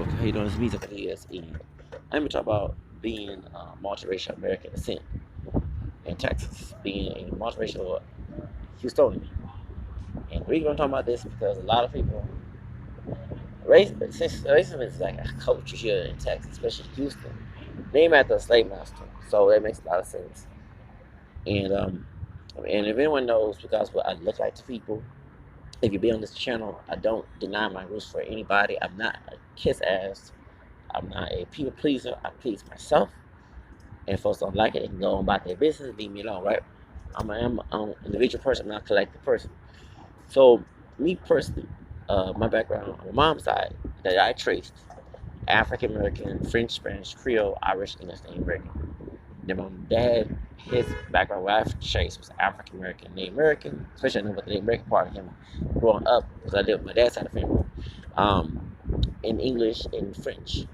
Facebook. How you doing? It's me, ESE. I'm going to talk about being multiracial American descent in Texas, being a multiracial Houstonian. And the reason I'm talking about this is because a lot of people, racism is like a culture here in Texas, especially Houston, named after a slave master. So that makes a lot of sense. And and if anyone knows, because what I look like to people, if you be on this channel, I don't deny my roots for anybody. I'm not a kiss ass. I'm not a people pleaser. I please myself. And if folks don't like it, they can go on about their business, leave me alone, right? I'm an individual person, I'm not a collective person. So, me personally, my background on my mom's side that I traced African American, French, Spanish, Creole, Irish, English, Native American. Then my dad, his background, what I traced was African American, Native American, especially I know about the Native American part of him growing up, because I did with my dad's side of the family, in English and French.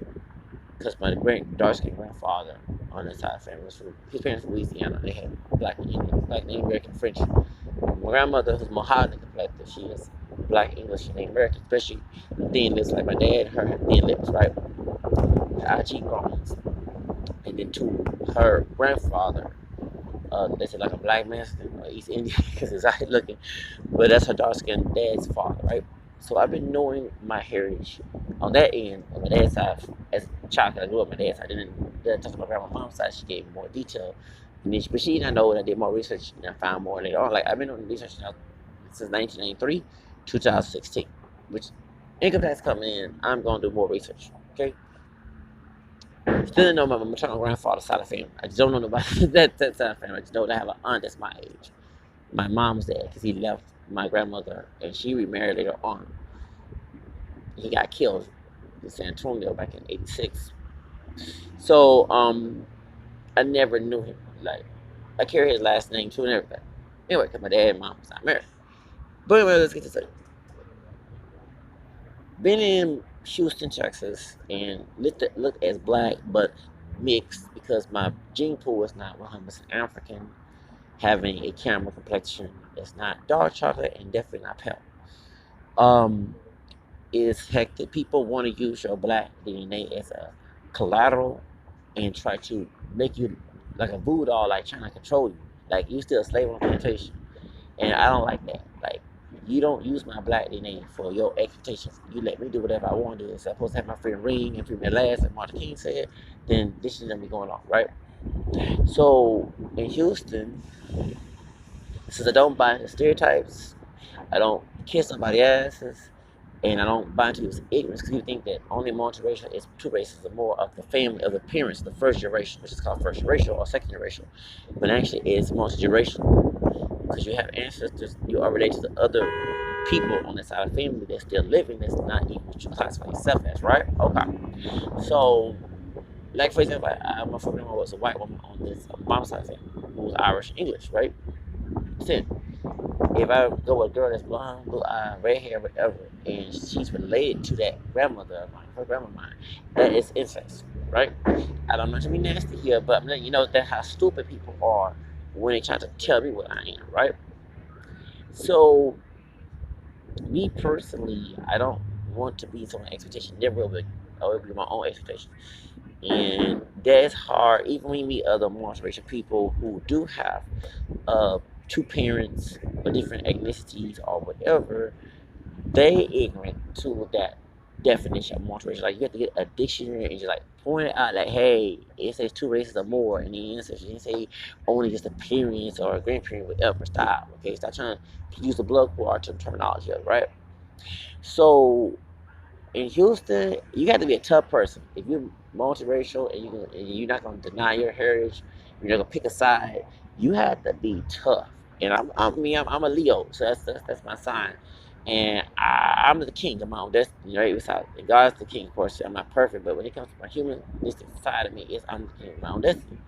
Because my dark skinned grandfather on his side of the family was from his parents from Louisiana. They had black Indian, black Native American, French. My grandmother, who's Mohawk complected, she is black English and Native American, especially thin lips like my dad. Her had thin lips, right? Our cheekbones. And then to her grandfather, they said like a black Mexican or East Indian because it's out looking, but that's her dark skinned dad's father, right? So I've been knowing my heritage on that end, on my dad's side, as a child. I grew up on my dad's side. I didn't talk about my mom's side. She gave me more detail, but she didn't know. And I did more research and I found more later on. Like I've been doing research now since 1993, 2016, which income tax coming in, I'm gonna do more research. Okay. Still didn't know my maternal grandfather's side of the family. I just don't know nobody that side of the family. I just know that I have an aunt that's my age. My mom's dad, because he left my grandmother and she remarried later on. He got killed in San Antonio back in '86. So I never knew him. Like I carry his last name too and everything. Anyway, because my dad and mom was not married. But anyway, let's get to it. Been in Houston, Texas, and looked as black, but mixed because my gene pool is not 100% African. Having a caramel complexion is not dark chocolate and definitely not pale. Um, is hectic. People want to use your black DNA as a collateral and try to make you like a voodoo, like trying to control you. Like you still a slave on a plantation. And I don't like that. Like you don't use my black DNA for your expectations. You let me do whatever I want to do. If I'm supposed to have my free ring and free my last, like Martin King said, then this is gonna be going on, right? So in Houston, since I don't buy into stereotypes, I don't kiss somebody's asses, and I don't buy into this ignorance because you think that only multiracial is two races or more of the family of the parents, the first generation, which is called first generation or second generation, but actually it's multi-generational because you have ancestors you are related to the other people on the side of the family that's still living that's not even what you classify yourself as, right? Okay. So, like for example, my first grandma was a white woman on this mom's side of the family who was Irish English, right? Sin. If I go with a girl that's blonde, blue eye, red hair, whatever, and she's related to that grandmother of mine, her grandma of mine, that is incest, right? I don't know to be nasty here, but I'm letting you know that how stupid people are when they try to tell me what I am, right? So, me personally, I don't want to be someone's expectation. Never will be. I will be my own expectation. And that's hard, even when you meet other multiracial people who do have uh, two parents or different ethnicities or whatever, they ignorant to that definition of multiracial. Like you have to get a dictionary and just like point it out like, hey, it says two races or more, and the answer didn't say only just a parents or a grandparent, whatever. Stop. Okay, stop trying to use the blood quarter terminology, right? So in Houston, you got to be a tough person. If you're multiracial and you're not going to deny your heritage, you're not going to pick a side. You have to be tough. And I'm a Leo, so that's my sign. And I'm the king of my own destiny, right? Besides, God's the king, of course. I'm not perfect, but when it comes to my humanistic side of me, I'm the king of my own destiny.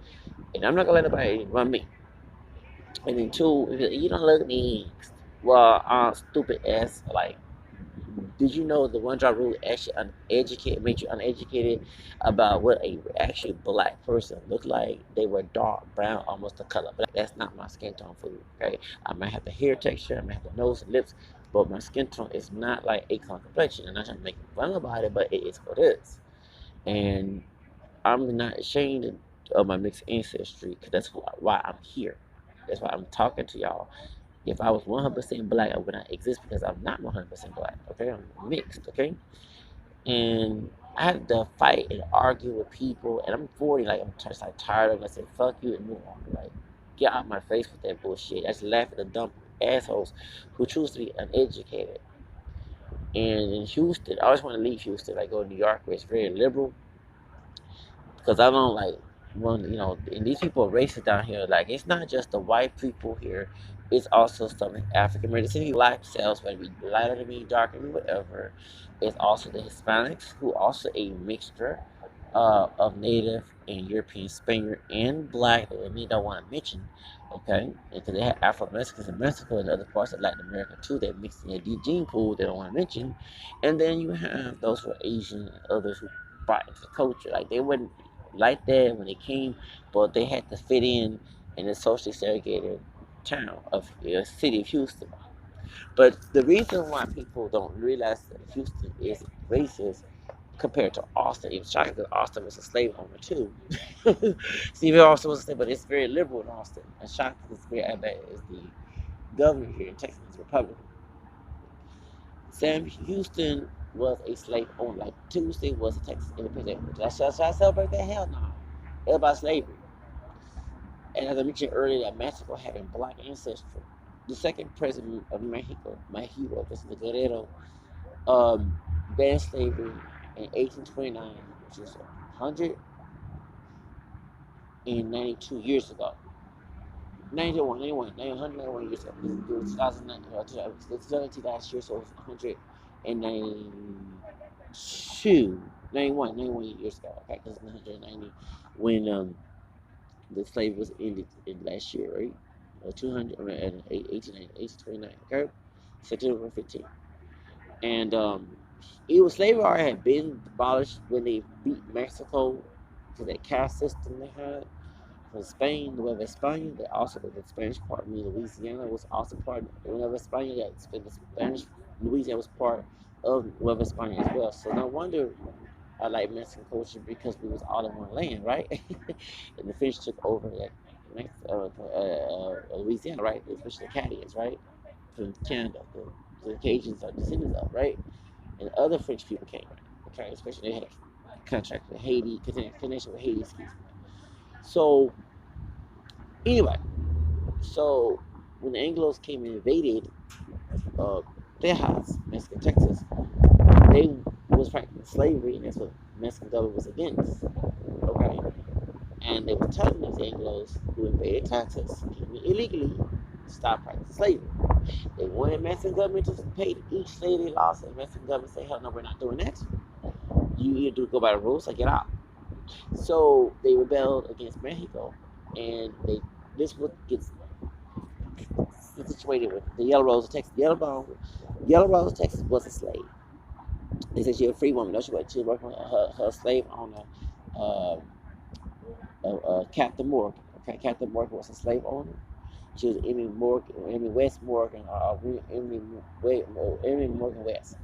And I'm not going to let nobody run me. And then two, if you don't look at me, well, stupid ass, like did you know the one drop rule actually uneducated made you uneducated about what a actually black person looked like? They were dark brown, almost the color black. That's not my skin tone for you. Okay, I might have the hair texture, I might have the nose and lips, but my skin tone is not like a color complexion. I'm not trying to make fun about it, but it is what it is. And I'm not ashamed of my mixed ancestry because that's why I'm here. That's why I'm talking to y'all. If I was 100% black, I would not exist because I'm not 100% black. Okay, I'm mixed. Okay, and I had to fight and argue with people, and I'm 40. Like I'm just like tired of it. I said, "Fuck you," and move on. Like, get out my face with that bullshit. I just laugh at the dumb assholes who choose to be uneducated. And in Houston, I always want to leave Houston, like go to New York, where it's very liberal, because I don't like and these people are racist down here. Like, it's not just the white people here, it's also some African Americans, city lifestyles, whether it be lighter than me, darker than me, whatever. It's also the Hispanics, who also a mixture of Native and European, Spaniard, and Black that we don't want to mention. Okay, because they have Afro Mexicans in Mexico and other parts of Latin America too that mix in the gene pool they don't want to mention. And then you have those who are Asian and others who brought into the culture. Like, they wouldn't like that when they came, but they had to fit in the socially segregated town of city of Houston. But the reason why people don't realize that Houston is racist compared to Austin, even shocking because Austin was a slave owner too. Steve Austin was a slave, but it's very liberal in Austin. And shocking because very bad is the governor here in Texas is Republican. Sam Houston was a slave owner. Like, Tuesday was a Texas independent. Should I celebrate that? Hell no. It's about slavery. And as I mentioned earlier, that Mexico having black ancestry. The second president of Mexico, my hero, Vicente Guerrero, banned slavery in 1829, which is 192 years ago. 191 years ago. It was 2009, 2002 last year, so it was 192, 91 years ago. Okay, because it's 190 when the slave was ended in last year, right? 200, 1829, okay? September 15th. And it was slavery already had been abolished when they beat Mexico to that caste system they had. From Spain, Nueva España, that also the Spanish part, meaning Louisiana was also part of Nueva España. That the Spanish Louisiana was part of Nueva España as well. So no wonder I like Mexican culture, because we was all in one land, right? And the French took over Louisiana, right? Especially the Acadians, right? From Canada, the Cajuns are descendants of, right? And other French people came, okay? Especially they had a contract with Haiti, connection with Haiti, excuse me. So anyway, so when the Anglos came and invaded uh, Texas, Mexican Texas, they was practicing slavery, and that's what Mexican government was against. Okay, and they were telling these Anglos who invaded Texas, illegally, stop practicing slavery. They wanted Mexican government to pay each slave they lost, and Mexican government said, "Hell no, we're not doing that. You either do go by the rules or get out." So they rebelled against Mexico, and this what gets situated with the Yellow Rose of Texas. Yellow Rose of Texas was a slave. They said she was a free woman. No, she wasn't. She was working with her slave owner, uh, Captain Morgan. Okay, Captain Morgan was a slave owner. She was Emmy West Morgan, Emmy Morgan West.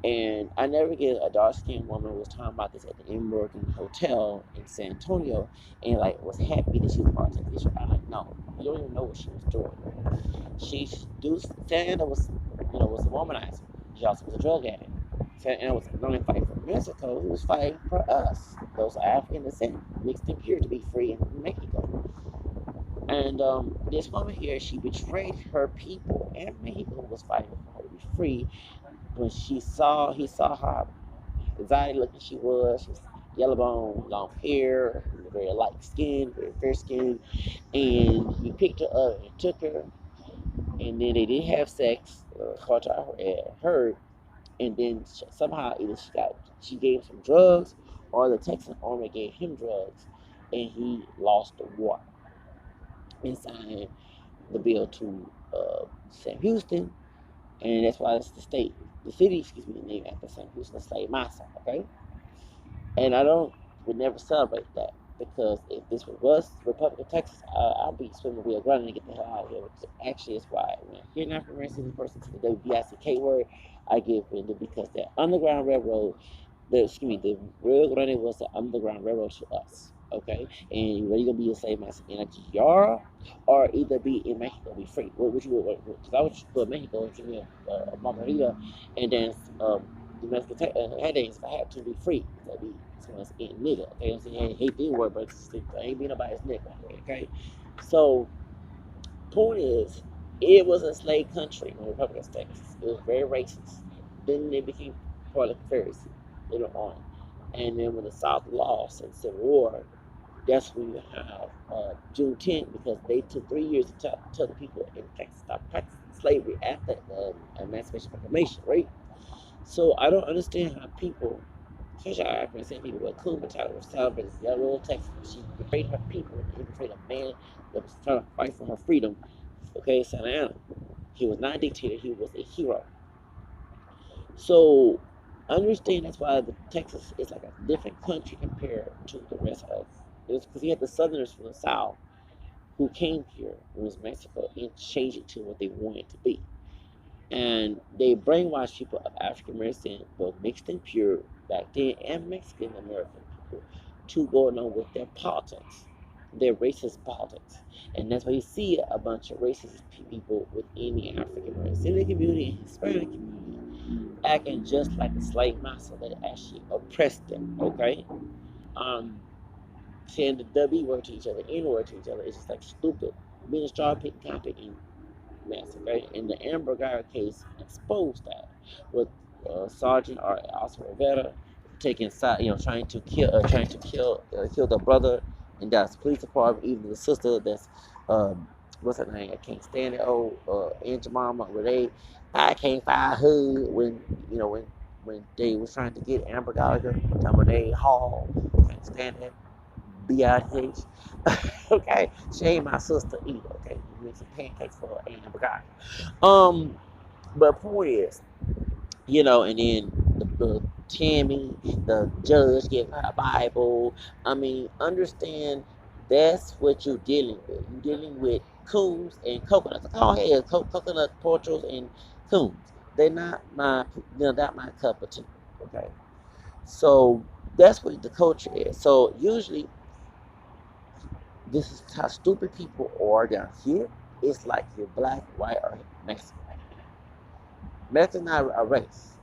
And I never get a dark skinned woman was talking about this at the M Morgan Hotel in San Antonio, and like was happy that she was part of this. I'm like, no, you don't even know what she was doing. Santa was a womanizer. She also was a drug addict. Santa was not only fighting for Mexico, he was fighting for us. Those African descent, mixed and pure, to be free in Mexico. And this woman here, she betrayed her people, and Mexico was fighting for her to be free. When he saw how exotic looking she was. She was yellow bone, long hair, very light skin, very fair skin. And he picked her up and took her, and then they did have sex, according to I heard. And then somehow either she gave him some drugs, or the Texan army gave him drugs, and he lost the war and signed the bill to Sam Houston, and that's why it's the city, excuse me, named after Sam Houston, slave master. Okay, and I would never celebrate that. because if this was Republic of Texas, I'll be swimming Rio Grande and get the hell out of here. Which actually is why when I hear an African American person to the WBICK word, I get offended because that Underground Railroad, the Rio Grande was the Underground Railroad to us. Okay, and whether you're gonna be a slave master in a Tiara or either be in Mexico, be free. What would you? Because I would go to Mexico and drink me a margarita and then domestic headings if I had to be free. That'd be someone's nigga. Okay, I'm saying I hate the word, but I ain't being nobody's nigga. Okay, so point is, it was a slave country when the Republic of Texas. It was very racist. Then they became part of the Confederacy later on, and then when the South lost in the Civil War, that's when you have Juneteenth because they took 3 years to tell the people in Texas stop practicing slavery after the Emancipation Proclamation, right? So I don't understand how people, especially our African American people, were cool with Tyler was celebrating this young old Texas. She betrayed her people. He betrayed a man that was trying to fight for her freedom. Okay, Santa Ana. He was not a dictator. He was a hero. So understand that's why the Texas is like a different country compared to the rest of. It's because you had the Southerners from the South who came here, it was Mexico, and changed it to what they wanted to be. And they brainwashed people of African American, both mixed and pure back then, and Mexican American people to go along with their politics, their racist politics. And that's why you see a bunch of racist people within the African American community and Hispanic community acting just like a slave master that actually oppressed them, okay? Um, Saying the W word to each other, N word to each other, it's just like stupid. Being a straw pick, copy, mess, okay? And the Amber Guy case exposed that with Sergeant or Oscar Rivera taking side, trying to kill the brother in Dallas Police Department, even the sister that's what's her name? I can't stand it. Oh, Aunt Jemima, where I can't find her when they was trying to get Amber Gallagher, time when they haul, can't stand it. BIH. Okay, she ain't my sister either. Okay, you make some pancakes for her and Bugatti. But point is, and then the Tammy, the judge gave her a Bible. I mean, understand that's what you're dealing with. You're dealing with coons and coconuts. Go ahead, coconut, portals, and coons. They're not my cup of tea. Okay, so that's what the culture is. So usually this is how stupid people are down here. It's like you're black, white, or Mexican. Mexican is not a race.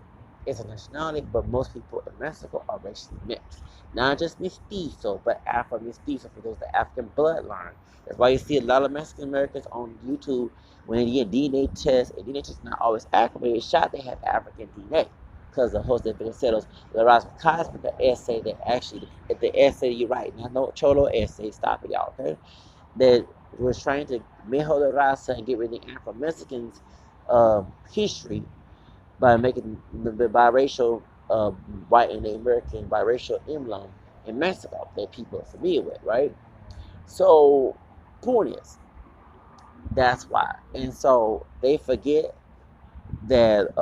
It's a nationality, but most people in Mexico are racially mixed. Not just mestizo, but Afro mestizo for those the African bloodline. That's why you see a lot of Mexican Americans on YouTube when they get DNA tests, and DNA tests not always accurate. It's shot they have African DNA. Because the host of Vincenzo's the Erasmus Cosmic essay that actually the essay you write, not no cholo essay, stop it y'all, okay? That was trying to mejor la raza and get rid of the Afro-Mexicans history by making the biracial white and the American biracial emblem in Mexico that people are familiar with, right? So, point is, that's why. And so they forget that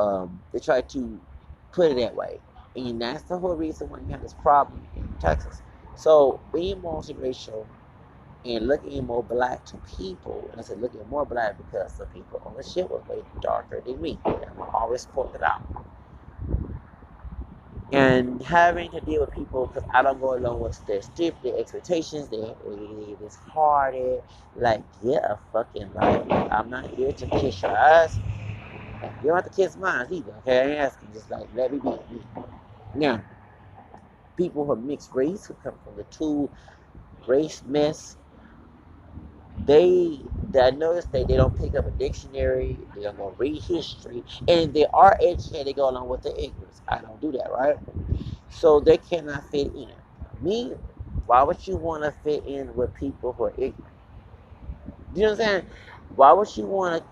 they try to put it that way. And that's the whole reason why you have this problem in Texas. So being multiracial and looking more black to people, and I said looking more black because the people on the ship was way darker than me. And I'm always pointing it out. And having to deal with people because I don't go along with their stiff, their expectations, they're disheartened, like get a fucking life. I'm not here to kiss your ass. You don't have to kiss mine either, okay? I ain't asking, just like let me be me. Now, people who are mixed race, who come from the two race mess, I notice they don't pick up a dictionary, they don't go read history, and they are educated, they go along with the ignorance. I don't do that, right? So they cannot fit in. Me, why would you want to fit in with people who are ignorant? Do you know what I'm saying? Why would you want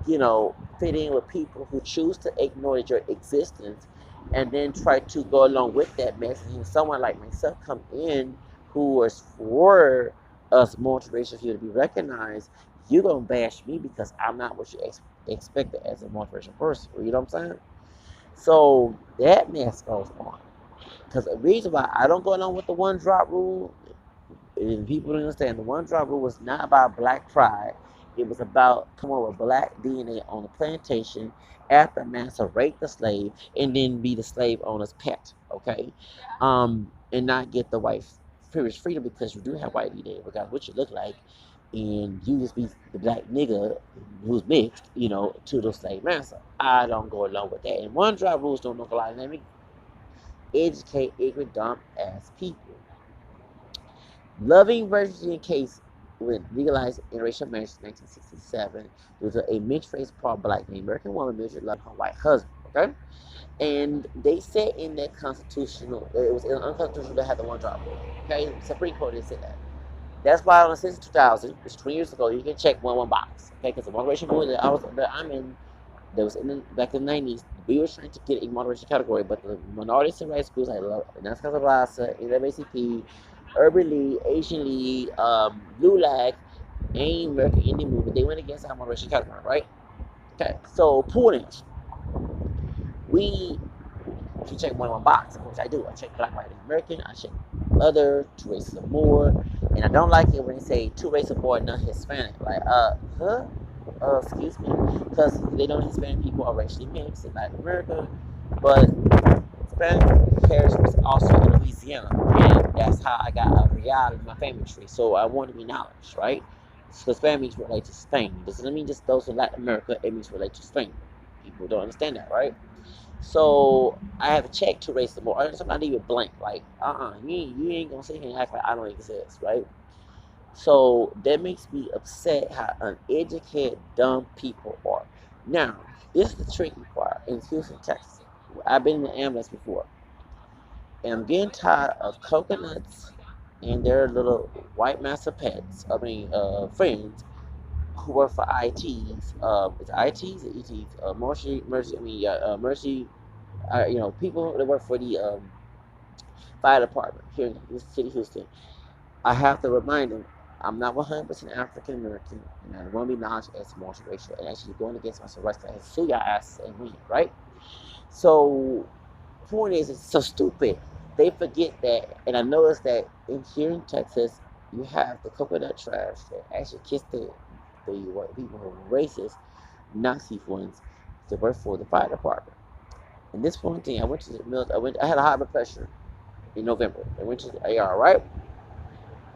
to fit in with people who choose to ignore your existence and then try to go along with that mess. And someone like myself come in who was for us multiracial people to be recognized, you're going to bash me because I'm not what you expected as a multiracial person. You know what I'm saying? So that mess goes on. Because the reason why I don't go along with the one drop rule, And people don't understand, the one drop rule was not about black pride. It was about come on with black DNA on the plantation after master raped the slave and then be the slave owner's pet, okay? And not get the white privilege freedom because you do have white DNA, regardless of what you look like, and you just be the black nigga who's mixed, to the slave master. I don't go along with that. And one drop rules don't look a lot. Let me educate ignorant dumb ass people. Loving virginity in case when legalized interracial marriage in 1967, there was a mixed race part black named American woman married loved her white husband. Okay, and they said in that constitutional, it was unconstitutional to have the one drop rule. Okay, Supreme Court did say that. That's why on the census 2000, which 20 years ago, you can check one box. Okay, because the moderation rule that I'm in, that was back in the 90s, we were trying to get a moderation category, but the minorities and right schools like Nas Casa Raza, NAACP, Urban League, Asian League, Blue Lag, and American Indian Movement, they went against our moderation category, right? Okay, so point, we can check one box, which I do. I check black, white, and American. I check other, two races or more. And I don't like it when they say two races or more, not Hispanic. Like, huh? Excuse me? Because they know Hispanic people are racially mixed in Latin America. But Hispanic heritage was also in Louisiana. And that's how I got a reality in my family tree. So I want to be knowledge, right? So Hispanic means relate to Spain. This doesn't mean just those in Latin America, it means relate to Spain. People don't understand that, right? So I have checked to race the more. I'm not even blank. Like, you ain't gonna sit here and act like I don't exist, right? So that makes me upset how uneducated, dumb people are. Now, this is the tricky part in Houston, Texas. I've been in the ambulance before, and I'm getting tired of coconuts and their little white master pets. Friends who work for ITs. It's ITs or ETs. Mercy. People that work for the fire department here in the city of Houston. I have to remind them I'm not 100% African American, and I want to be acknowledged as multiracial, and actually going against my civil rights. I have to sue your ass and win, right? So, point is, it's so stupid. They forget that, and I noticed that here in Texas, you have the coconut trash that actually kiss the white people who are racist, Nazi ones, to work for the fire department. And this one thing, I went to the mills. I had a high blood pressure in November. I went to the AR, right?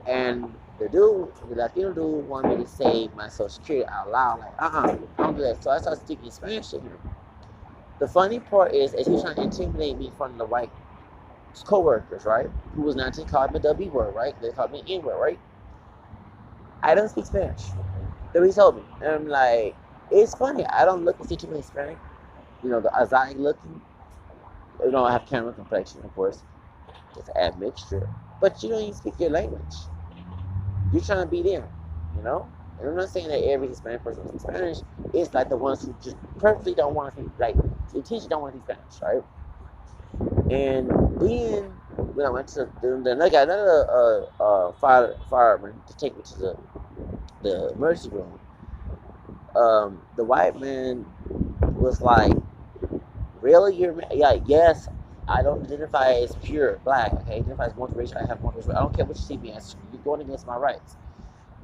And the Latino dude, wanted me to say my social security out loud. Like, I don't do that. So I started speaking Spanish to him. The funny part is, as he was trying to intimidate me in front of the white co-workers, right? Who was not to call me the B word, right? They called me N word, right? I don't speak Spanish. That's what he told me. And I'm like, it's funny. I don't look and see too many Hispanic. The Azai looking. I have camera complexion, of course. It's an admixture. But you don't even speak your language. You're trying to be them, And I'm not saying that every Hispanic person speaks Spanish. It's like the ones who just perfectly don't want to speak, like, intentionally don't want to speak Spanish, right? And then when I went to I got another fireman to take me to the emergency room. The white man was like, really? Yes, I don't identify as pure black. Okay, I identify as multiracial. I have multiracial. I don't care what you see me as. You're going against my rights.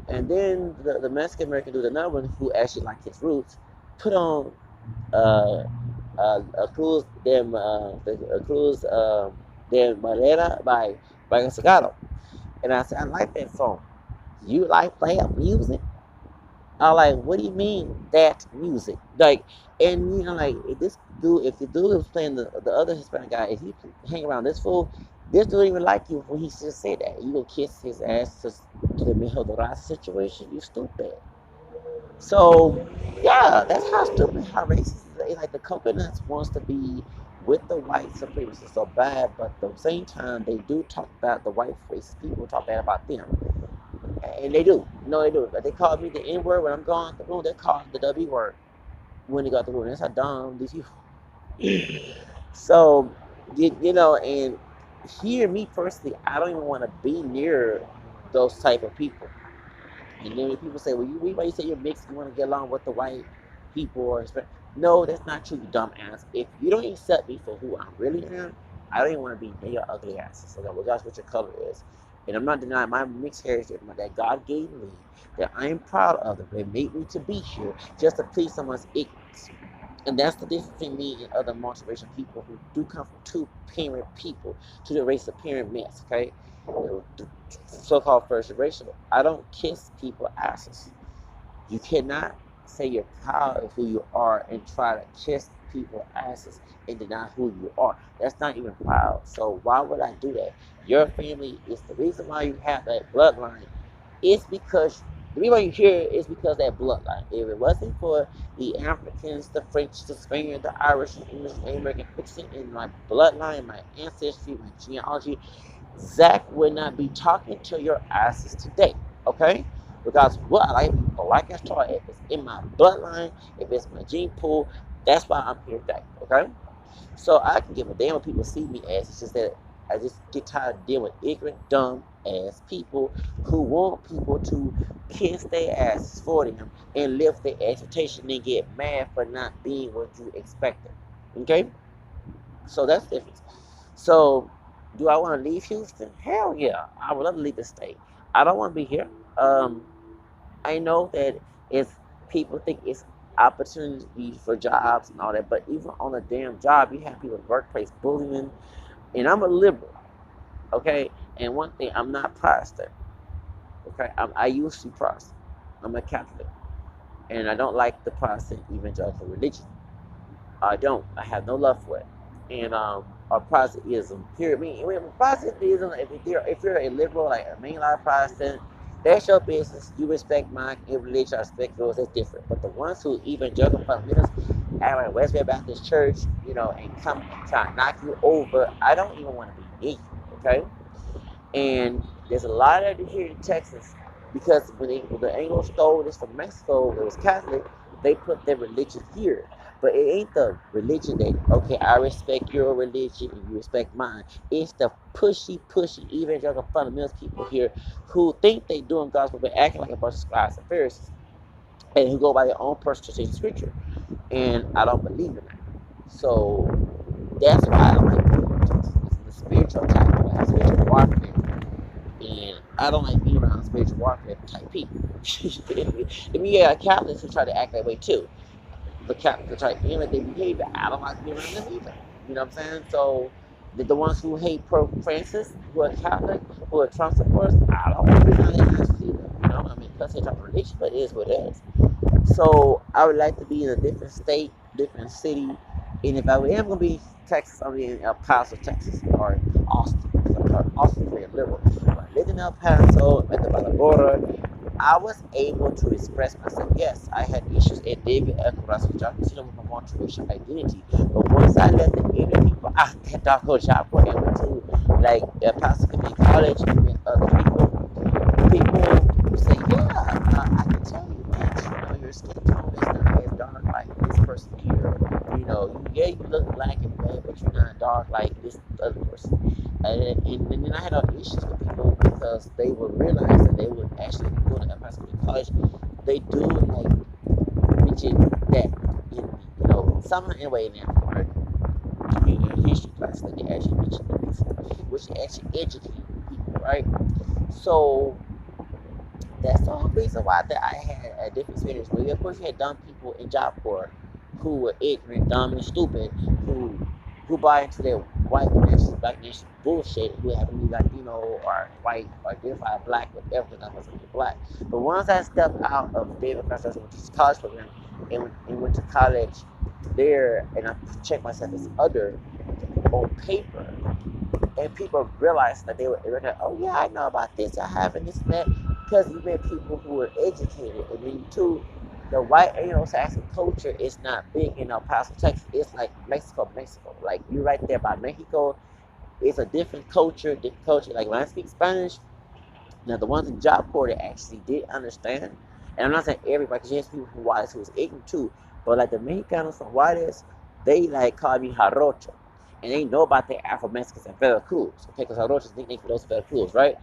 And then the Mexican American dude, another one who actually liked his roots, put on a Cruz de Manera by Sagado. And I said, I like that song. You like that music? I'm like, what do you mean that music? Like, and like if the dude was playing the other Hispanic guy, if you hang around this fool, this dude don't even like you when he just said that. You gonna kiss his ass to the Mijo Dorada situation? You stupid. So yeah, that's how stupid, how racist it is. Like the coconuts wants to be with the white supremacists so bad, but at the same time they do talk about the white racist people, talk bad about them. And they do. No, they do. They call me the N word when I'm gone the room. They call the W word when they got the room. That's how dumb these people. So, and here, me personally, I don't even want to be near those type of people. And then when people say, well, why you say you're mixed, you want to get along with the white people or no, that's not true, you dumbass. If you don't accept me for who I really am, I don't even want to be near your ugly asses. So regardless what your color is. And I'm not denying my mixed heritage that God gave me, that I am proud of, that they made me to be here just to please someone's ignorance. And that's the difference between me and other multiracial people who do come from two-parent people, to the race of parent mix, okay? The so-called first racial. I don't kiss people asses. You cannot say you're proud of who you are and try to kiss people asses and deny who you are. That's not even proud. So why would I do that? Your family is the reason why you have that bloodline. It's because the reason why you're here is because of that bloodline. If it wasn't for the Africans, the French, the Spaniards, the Irish, the English, the American mixing in my bloodline, my ancestry, my genealogy, Zach would not be talking to your asses today, okay? Because what I like to be black as tar, if it's in my bloodline, if it's my gene pool, that's why I'm here today, okay? So I can give a damn what people see me as. It's just that I just get tired of dealing with ignorant, dumb ass people who want people to kiss their asses for them and lift their expectation and get mad for not being what you expected, okay? So that's the difference. So, do I want to leave Houston? Hell yeah, I would love to leave the state. I don't want to be here. Um, I know that it's people think it's opportunity for jobs and all that, but even on a damn job, you have people in the workplace bullying. And I'm a liberal, okay. And one thing, I'm not Protestant, okay. I used to be Protestant. I'm a Catholic, and I don't like the Protestant evangelical religion. I don't. I have no love for it. And or Protestantism. Period. I mean, Protestantism. If you're a liberal, like a mainline Protestant, that's your business. You respect mine. In religion, I respect yours. That's different. But the ones who evangelical fundamentalists, act like Westfield Baptist Church, and come try to knock you over, I don't even want to be near you. Okay. And there's a lot of it here in Texas because when the Anglo stole this from Mexico, it was Catholic. They put their religion here, but it ain't the religion that, okay, I respect your religion and you respect mine. It's the pushy evangelical fundamentalist people here who think they doing gospel but acting like a bunch of scribes and Pharisees, and who go by their own personal scripture. And I don't believe in that. So that's why I don't like being in Texas. It's the spiritual attack, spiritual warfare. And I don't like being around spiritual warfare type people. If you got Catholics who try to act that way too, the Catholics who try to emulate their behavior, I don't like being around them either. You know what I'm saying? So the ones who hate Pope Francis, who are Catholic, who are Trump supporters, I don't want to be around their asses either. I mean, because they talk religion, but it is what it is. So I would like to be in a different state, different city. And if I am going to be in Texas, I'll be in El Paso, Texas, or Austin. Austin's very liberal. But I lived in El Paso, at the border. I was able to express myself. Yes, I had issues at David Ecoras, which I consider with my multiracial identity. But once I let the ignorant people out that dark job and went to like El Paso Community College and met other people say, yeah, I can tell you that, your skin tone is not as dark like this person here. Yeah, you look black and red, but you're not dark like this other person. And then I had other issues with people because they would realize that they would actually go to Pasco College. They do like mention that somehow anyway in that part in history class that they actually mentioned that before, which they actually educate people, right? So that's the whole reason why that I had a different experience. Well, of course, you had dumb people in Job Corps who were ignorant, dumb, and stupid, who buy into their white nationalist, black nationalist bullshit, who happen to be Latino or white or identify black, whatever, because I'm supposed to be black. But once I stepped out of David Cross, went to his college program and went to college there, and I checked myself as other on paper, and people realized that they were like, oh yeah, I know about this, I have and this and that, because you met people who were educated. And then too, the white Anglo-Saxon culture is not big in El Paso, Texas. It's like Mexico. Like you're right there by Mexico. It's a different culture, Like when I speak Spanish, now the ones in Job Corps that actually did understand, and I'm not saying everybody, because there's people from Juarez who was ignorant too, but like the Mexicanos from Juarez, they like call me Jarocho, and they know about the Afro-Mexicans and Veracruz, okay, because Jarocho is nickname for those Veracruz, right?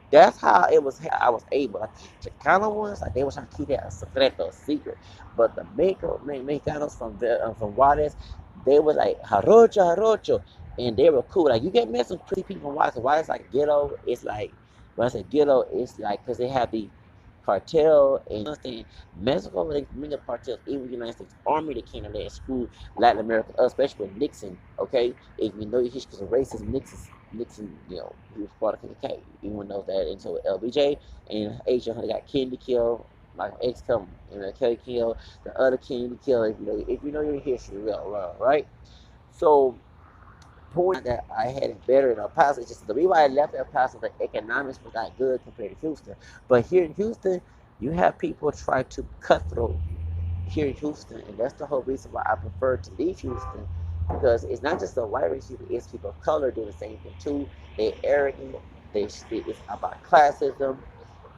That's how it was. I was able, like the Chicano ones, like they were trying to keep that a secreto, a secret. But the Mexicanos from Juarez, they was like Jarocho, and they were cool. Like you get met some pretty people from Juarez. Juarez like ghetto. It's like When I say ghetto, it's like because they have the cartel and understand Mexico, when they bring up cartels, even the United States Army, they came in there and screwed Latin America, especially with Nixon. Okay, if you know your history because of racism, Nixon, you know, he was part of KKK. Everyone knows that. And so LBJ and Asia, they got Kennedy killed, like X come, and Kelly killed, the other Kennedy killed. If you know your history real well, right? So point that I had it better in El Paso. It's just the reason why I left El Paso, the economics was not good compared to Houston. But here in Houston, you have people try to cutthroat here in Houston, and that's the whole reason why I prefer to leave Houston, because it's not just the white race people, it's people of color doing the same thing too. They're arrogant. It's about classism,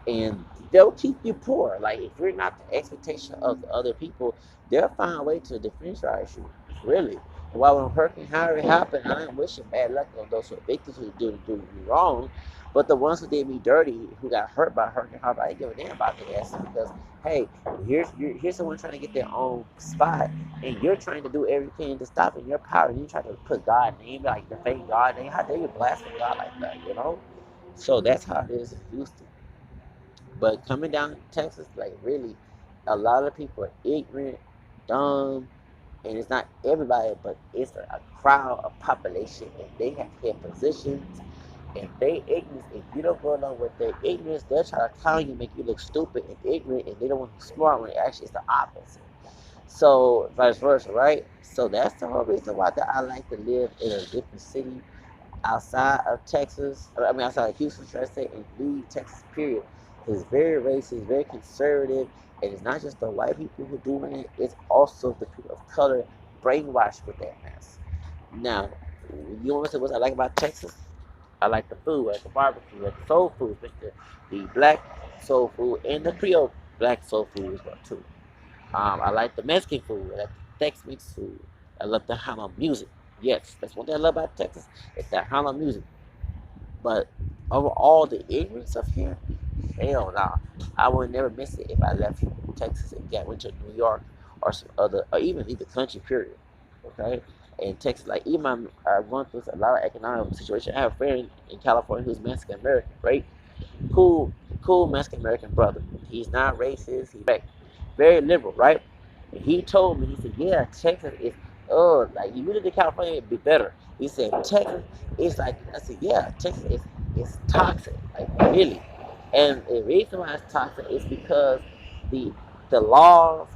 and they'll keep you poor. Like if you're not the expectation of the other people, they'll find a way to differentiate you. Really. While when Hurricane Harry happened, I ain't wishing bad luck on those who are victims who do me wrong. But the ones who did me dirty, who got hurt by Hurricane Harvey, I didn't give a damn about their ass because, hey, here's someone trying to get their own spot, and you're trying to do everything to stop it in your power. You try to put God name, like the fake God name. How dare you blaspheme God like that, you know? So that's how it is in Houston. But coming down to Texas, like really, a lot of people are ignorant, dumb, and it's not everybody, but it's a crowd, a population, and they have head positions. And they ignorant, if you don't go along with their ignorance, they'll try to clown you, make you look stupid and ignorant, and they don't want to be smart when actually it's the opposite. So vice versa, right? So that's the whole reason why that I like to live in a different city outside of Texas. I mean, outside of Houston, should I say, and leave Texas, period. It's very racist, very conservative, and it's not just the white people who are doing it, it's also the people of color brainwashed with that mess. Now, you want to say what I like about Texas? I like the food, I like the barbecue, I like the soul food, especially the black soul food and the Creole black soul food as well, too. I like the Mexican food. I like the Tex-Mex food. I love the Harlem music. Yes, that's one thing I love about Texas. It's that Harlem music. But overall, the ignorance of here, hell nah. I would never miss it if I left Texas and went to New York or some other, or even the country, period. Okay? And Texas, like even I'm going through a lot of economic situation. I have a friend in California who's Mexican American, right? Cool, cool Mexican American brother. He's not racist. He's very liberal, right? And he told me, he said, yeah, Texas is, oh, like you moved to California, it'd be better. He said, Texas is like, I said, yeah, Texas is toxic, like really. And the reason why it's toxic is because the the laws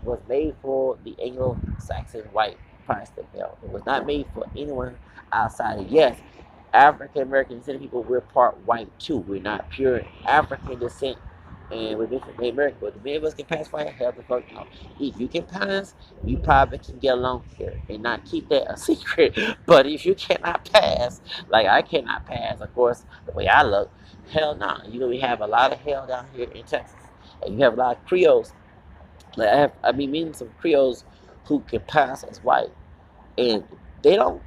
was made for the Anglo-Saxon white Protestant male. It was not made for anyone outside of, yes, African American descent people, we're part white too. We're not pure African descent and we're different from American, but the many of us can pass white, hell the fuck no. If you can pass, you probably can get along here and not keep that a secret. But if you cannot pass, like I cannot pass, of course, the way I look, hell no. You know, we have a lot of hell down here in Texas. And you have a lot of Creoles. Like I mean, meeting some Creoles who can pass as white, and they're not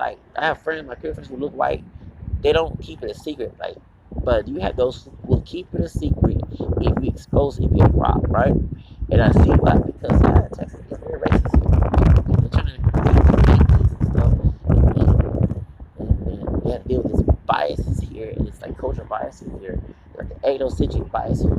like, I have friends, my Creole friends who look white, they don't keep it a secret, like, but you have those who will keep it a secret if you expose it, get robbed, right? And I see why, because yeah, Texas is very racist here. And they're trying to make these and stuff, and we have to deal with this biases here, and it's like cultural biases here, like the ethnocentric bias here.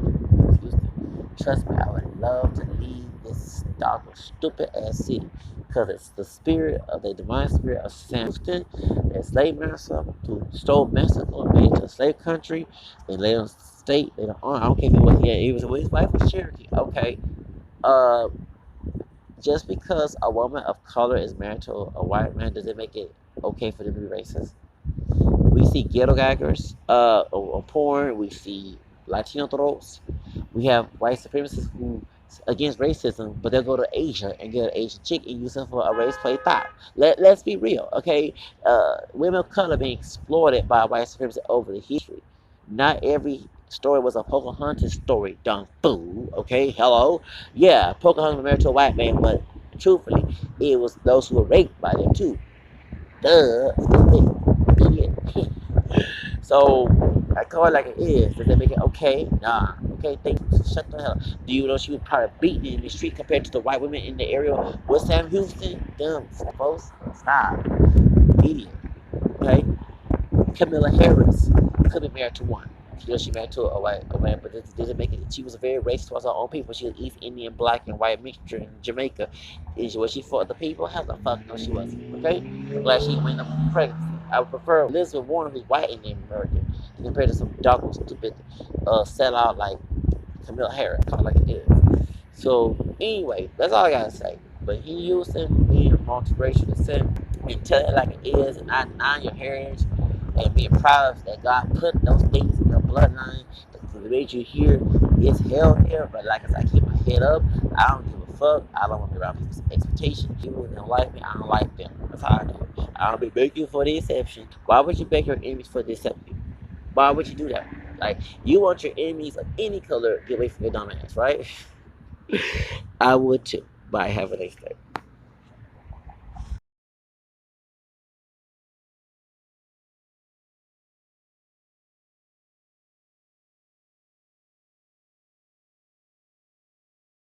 Trust me, I would love to leave this dog stupid ass city, because it's the spirit of the divine spirit of Sam Houston, that slave master who stole Mexico and made it to a slave country, and later state, later on, I don't care if it was, yeah, his wife was Cherokee, okay. Uh, just because a woman of color is married to a white man, does it make it okay for them to be racist? We see ghetto gaggers on porn. We see Latino throats. We have white supremacists who against racism, but they'll go to Asia and get an Asian chick and use them for a race play thought. Let's be real, okay? Women of color being exploited by white supremacists over the history. Not every story was a Pocahontas story, dumb fool, okay? Hello? Yeah, Pocahontas was married to a white man, but truthfully, it was those who were raped by them too. Duh, idiot. So I call it like it is. Does that make it okay? Nah. Okay, thank you. Shut the hell up. Do you know she was probably beaten in the street compared to the white women in the area with Sam Houston? Dumb folks. Stop. Idiot. Okay? Camilla Harris could be married to one. You know, she married to a white man, but this doesn't make it. She was very racist towards her own people. She was East Indian, black, and white mixture in Jamaica. Was she for the people? Hell the fuck no, she wasn't. Okay, glad she went up pregnant. I would prefer Elizabeth Warren, who's white and Native American, compared to some dark, stupid, sellout like Camilla Harris, call it like it is. So anyway, that's all I gotta say. But he using being multiracial descent and tell it like it is, and not denying your heritage, and being proud that God put those things in your bloodline that made you here. It's hell here, but like I said, I keep my head up. I don't give a fuck. I don't want to be around people's expectations. People don't like me, I don't like them. That's how I do. I don't be begging for the exception. Why would you beg your enemies for the exception? Why would you do that? Like, you want your enemies of any color get away from your dumb ass, right? I would too. Bye. Have a nice day.